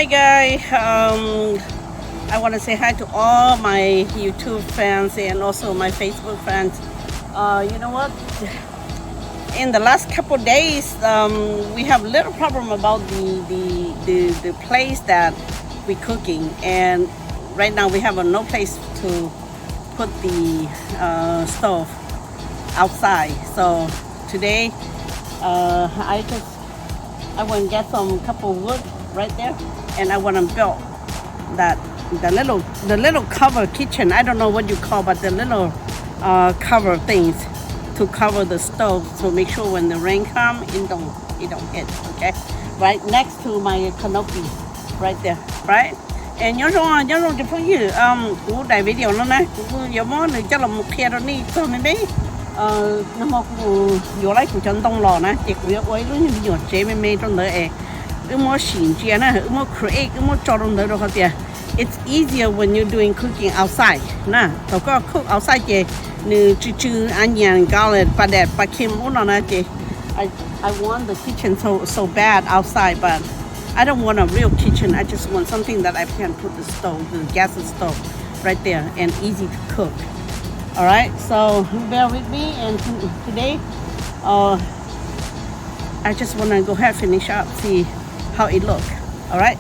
Hi guys, I want to say hi to all my YouTube fans and also my Facebook fans. You know what? In the last couple of days, we have a little problem about the place that we're cooking, and right now we have no place to put the stove outside. So today, I want to get some couple wood right there, and I want to build that the little cover kitchen. I don't know what you call, but the little cover things to cover the stove to make sure when the rain come, it don't hit. Okay, right next to my canopy, right there, right. And nhớ rồi thì phải gì của đại video nó này cũng giờ món này chắc là một khe đó đi cho mình đấy nó mà cũng vừa lấy của chân đông lò nè chỉ của quấy luôn như vừa chế mê trong đấy mà xỉn chia nè mà create mà cho trong đấy rồi hả tiệt. It's easier when you're doing cooking outside nè tao có cook outside chị như chứ anh nhàng garlic ba đẹp ba kim muốn nó nè chị. I want the kitchen so bad outside, but I don't want a real kitchen. I just want something that I can put the stove, the gas stove, right there, and easy to cook. All right, so bear with me. And today, I just want to go ahead and finish up, see how it looks. All right.